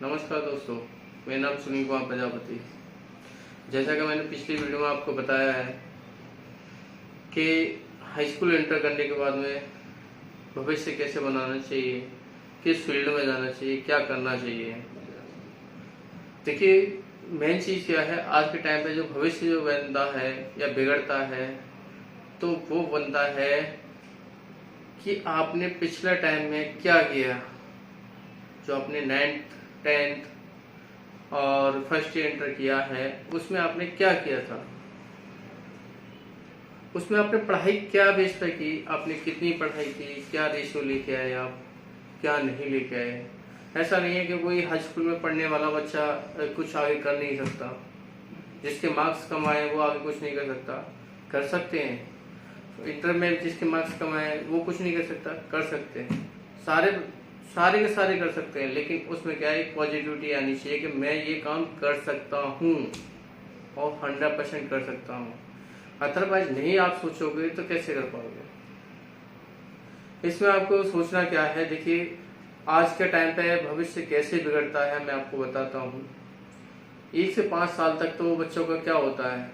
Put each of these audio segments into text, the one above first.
नमस्कार दोस्तों, मेरा नाम सुनील कुमार प्रजापति। जैसा कि मैंने पिछली वीडियो में आपको बताया है कि हाई स्कूल एंटर करने के बाद में भविष्य कैसे बनाना चाहिए, किस फील्ड में जाना चाहिए, क्या करना चाहिए। देखिए, मेन चीज़ क्या है, आज के टाइम पे जो भविष्य जो बनता है या बिगड़ता है तो वो बनता है कि आपने पिछले टाइम में क्या किया। जो आपने 9th 10th और फर्स्ट ईयर इंटर किया है उसमें आपने क्या किया था, उसमें आपने पढ़ाई क्या बेस पे की, आपने कितनी पढ़ाई की, क्या रेशियो लेके आए आप, क्या नहीं लेके आए। ऐसा नहीं है कि कोई हाई स्कूल में पढ़ने वाला बच्चा कुछ आगे कर नहीं सकता। जिसके मार्क्स कम आए वो आगे कुछ नहीं कर सकता, कर सकते हैं। इंटर में जिसके मार्क्स कम आए वो कुछ नहीं कर सकता, कर सकते हैं। सारे के सारे कर सकते हैं, लेकिन उसमें क्या है, एक पॉजिटिविटी आनी चाहिए कि मैं ये काम कर सकता हूँ और 100% कर सकता हूँ। अदरवाइज नहीं आप सोचोगे तो कैसे कर पाओगे। इसमें आपको सोचना क्या है, देखिए आज के टाइम पे भविष्य कैसे बिगड़ता है मैं आपको बताता हूँ। 1 से 5 साल तक तो बच्चों का क्या होता है,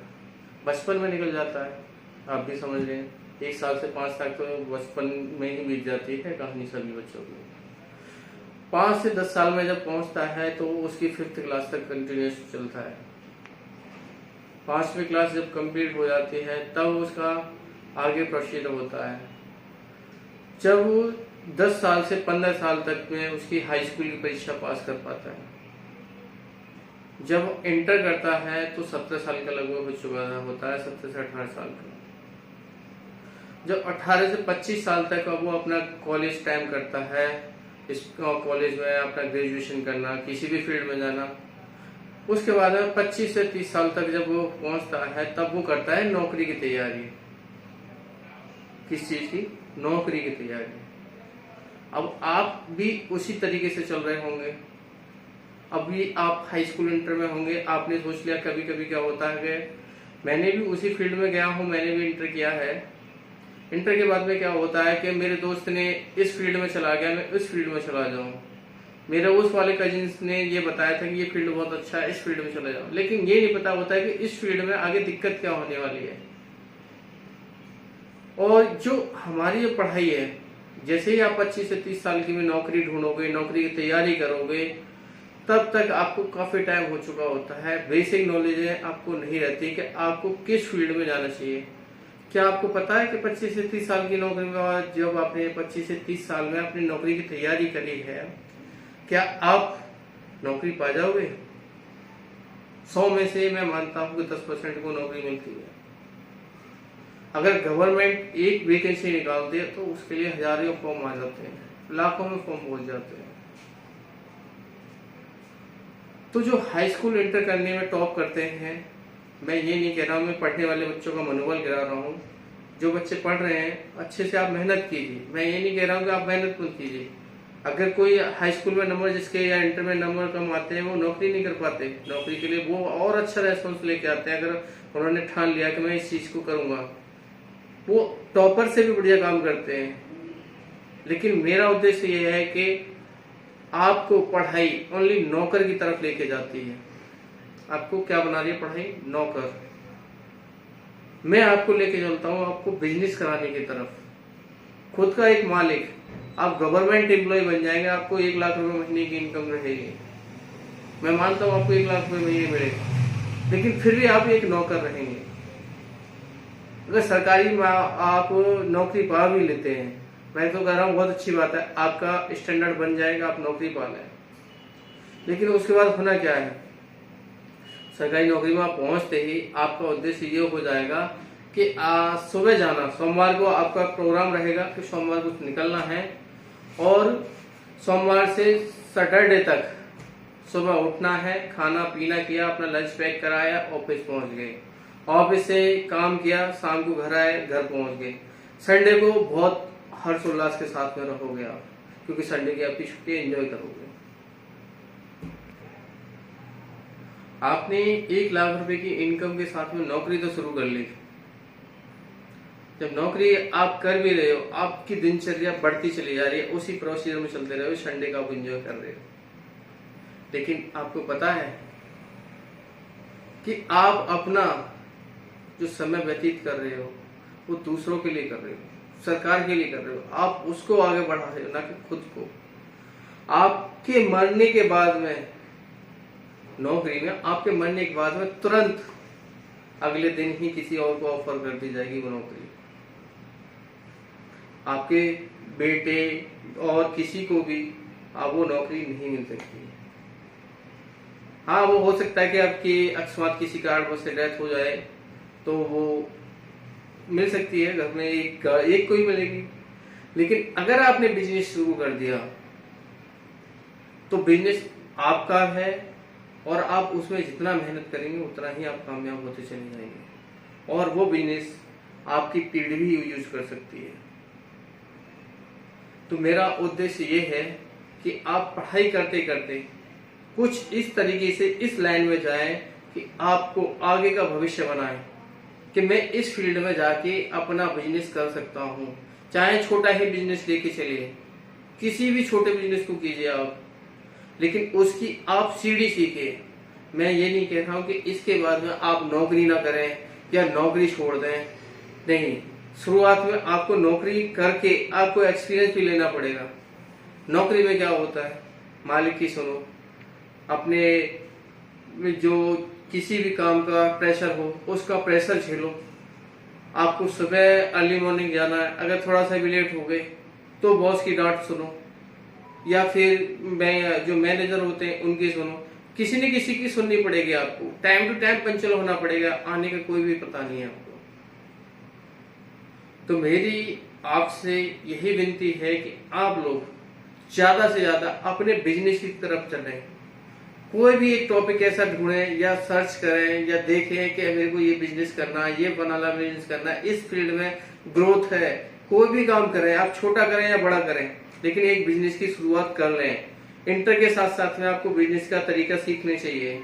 बचपन में निकल जाता है। आप भी समझ लें, 1 साल से 5 तक तो बचपन में ही बीत जाती है कहानी सभी बच्चों की। 5 से 10 साल में जब पहुंचता है तो उसकी 5th क्लास तक कंटिन्यूस चलता है। 5वीं क्लास जब कंप्लीट हो जाती है तब उसका आगे प्रोसीजर होता है। जब 10 साल से 15 साल तक में उसकी हाई स्कूल की परीक्षा पास कर पाता है। जब इंटर करता है तो 17 साल का लगभग हो चुका होता है, 17 से 18 साल का। जब 18 से 25 साल तक वो अपना कॉलेज टाइम करता है, इस कॉलेज में अपना ग्रेजुएशन करना, किसी भी फील्ड में जाना। उसके बाद में 25 से 30 साल तक जब वो पहुंचता है तब वो करता है नौकरी की तैयारी। किस चीज की? नौकरी की तैयारी। अब आप भी उसी तरीके से चल रहे होंगे। अभी आप हाई स्कूल इंटर में होंगे, आपने सोच लिया, कभी कभी क्या होता है कि मैंने भी उसी फील्ड में गया हूं, मैंने भी इंटर किया है। इंटर के बाद में क्या होता है कि मेरे दोस्त ने इस फील्ड में चला गया, मैं इस फील्ड में चला जाऊं। मेरे उस वाले कजिन्स ने ये बताया था कि ये फील्ड बहुत अच्छा है, इस फील्ड में चला जाऊं। लेकिन ये नहीं पता होता है कि इस फील्ड में आगे दिक्कत क्या होने वाली है। और जो हमारी जो पढ़ाई है, जैसे ही आप 25 से 30 साल की में नौकरी ढूंढोगे, नौकरी की तैयारी करोगे, तब तक आपको काफी टाइम हो चुका होता है। बेसिक नॉलेज आपको नहीं रहती कि आपको किस फील्ड में जाना चाहिए। क्या आपको पता है कि 25 से 30 साल की नौकरी के बाद जब आपने 25 से 30 साल में अपनी नौकरी की तैयारी करी है, क्या आप नौकरी पा जाओगे? 100 में से मैं मानता हूं कि 10% को नौकरी मिलती है। अगर गवर्नमेंट एक वैकेंसी निकाल दे तो उसके लिए हजारों फॉर्म आ जाते हैं, लाखों में फॉर्म पहुंच जाते हैं। तो जो हाई स्कूल इंटर करने में टॉप करते हैं, मैं ये नहीं कह रहा हूँ मैं पढ़ने वाले बच्चों का मनोबल गिरा रहा हूँ। जो बच्चे पढ़ रहे हैं अच्छे से आप मेहनत कीजिए। मैं ये नहीं कह रहा हूँ कि आप मेहनत मत कीजिए। अगर कोई हाई स्कूल में नंबर जिसके या इंटर में नंबर कम आते हैं, वो नौकरी नहीं कर पाते, नौकरी के लिए वो और अच्छा रेस्पॉन्स लेके आते हैं। अगर उन्होंने ठान लिया कि मैं इस चीज को करूंगा, वो टॉपर से भी बढ़िया काम करते हैं। लेकिन मेरा उद्देश्य ये है कि आपको पढ़ाई ओनली नौकर की तरफ लेके जाती है। आपको क्या बना रही है पढ़ाई? नौकर। मैं आपको लेके चलता हूँ आपको बिजनेस कराने की तरफ, खुद का एक मालिक। आप गवर्नमेंट एम्प्लॉय बन जाएंगे, आपको 1 लाख रुपए महीने की इनकम रहेगी। मैं मानता हूँ आपको 1 लाख रुपए महीने मिलेगा, लेकिन फिर भी आप एक नौकर रहेंगे। अगर सरकारी में आप नौकरी पा भी लेते हैं, मैं तो कह रहा हूँ बहुत अच्छी बात है, आपका स्टैंडर्ड बन जाएगा, आप नौकरी पा लें। लेकिन उसके बाद होना क्या है, सरकारी नौकरी में आप पहुंचते ही आपका उद्देश्य ये हो जाएगा कि सुबह जाना, सोमवार को आपका प्रोग्राम रहेगा कि सोमवार को निकलना है और सोमवार से सैटरडे तक सुबह उठना है, खाना पीना किया, अपना लंच पैक कराया, ऑफिस पहुंच गए, ऑफिस से काम किया, शाम को घर आए, घर पहुंच गए। संडे को बहुत हर्षोल्लास के साथ में रहोगे आप, क्योंकि संडे की आपकी छुट्टी एंजॉय करोगे। आपने 1 लाख रुपए की इनकम के साथ में नौकरी तो शुरू कर ली। जब नौकरी आप कर भी रहे हो, आपकी दिनचर्या बढ़ती चली जा रही है, उसी प्रोसीजर में चलते रहे हो, संडे का आप एंजॉय कर रहे हो। लेकिन आपको पता है कि आप अपना जो समय व्यतीत कर रहे हो वो दूसरों के लिए कर रहे हो, सरकार के लिए कर रहे हो, आप उसको आगे बढ़ा रहे हो, ना कि खुद को। आपके मरने के बाद में नौकरी में, आपके मरने के बाद में तुरंत अगले दिन ही किसी और को ऑफर कर दी जाएगी वो नौकरी। आपके बेटे और किसी को भी अब वो नौकरी नहीं मिल सकती है। हाँ, वो हो सकता है कि आपकी अकस्मात किसी कारणवश से डेथ हो जाए तो वो मिल सकती है, घर में एक कोई मिलेगी। लेकिन अगर आपने बिजनेस शुरू कर दिया तो बिजनेस आपका है और आप उसमें जितना मेहनत करेंगे उतना ही आप कामयाब होते चले जाएंगे, और वो बिजनेस आपकी पीढ़ी भी यूज कर सकती है। तो मेरा उद्देश्य ये है कि आप पढ़ाई करते करते कुछ इस तरीके से इस लाइन में जाएं कि आपको आगे का भविष्य बनाएं कि मैं इस फील्ड में जाके अपना बिजनेस कर सकता हूं। चाहे छोटा ही बिजनेस लेके चलिए, किसी भी छोटे बिजनेस को कीजिए आप, लेकिन उसकी आप सीढ़ी सीखिए। मैं ये नहीं कह रहा हूं कि इसके बाद में आप नौकरी ना करें या नौकरी छोड़ दें, नहीं। शुरुआत में आपको नौकरी करके आपको एक्सपीरियंस भी लेना पड़ेगा। नौकरी में क्या होता है, मालिक की सुनो, अपने जो किसी भी काम का प्रेशर हो उसका प्रेशर झेलो। आपको सुबह अर्ली मॉर्निंग जाना है, अगर थोड़ा सा भी लेट हो गए तो बॉस की डांट सुनो, या फिर जो मैनेजर होते हैं उनकी सुनो। किसी न किसी की सुननी पड़ेगी आपको, टाइम टू टाइम पंचुअल होना पड़ेगा, आने का कोई भी पता नहीं है आपको। तो मेरी आपसे यही विनती है कि आप लोग ज्यादा से ज्यादा अपने बिजनेस की तरफ चलें। कोई भी एक टॉपिक ऐसा ढूंढें या सर्च करें या देखें कि मेरे को ये बिजनेस करना है, ये बनाना बिजनेस करना है, इस फील्ड में ग्रोथ है। कोई भी काम करें, आप छोटा करें या बड़ा करें, लेकिन एक बिजनेस की शुरुआत कर लें। इंटर के साथ साथ में आपको बिजनेस का तरीका सीखने चाहिए।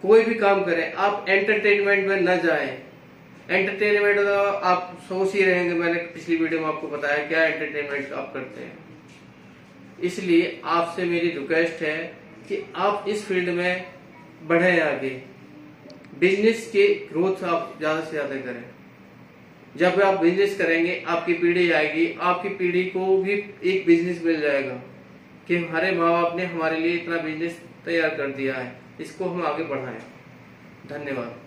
कोई भी काम करें, आप एंटरटेनमेंट में न जाएं। एंटरटेनमेंट आप सोच ही रहेंगे, मैंने पिछली वीडियो में आपको बताया क्या एंटरटेनमेंट आप करते हैं। इसलिए आपसे मेरी रिक्वेस्ट है कि आप इस फील्ड में बढ़े आगे, बिजनेस के ग्रोथ आप ज्यादा से ज्यादा करें। जब आप बिजनेस करेंगे आपकी पीढ़ी आएगी, आपकी पीढ़ी को भी एक बिजनेस मिल जाएगा कि हमारे माँ बाप ने हमारे लिए इतना बिजनेस तैयार कर दिया है, इसको हम आगे बढ़ाएं। धन्यवाद।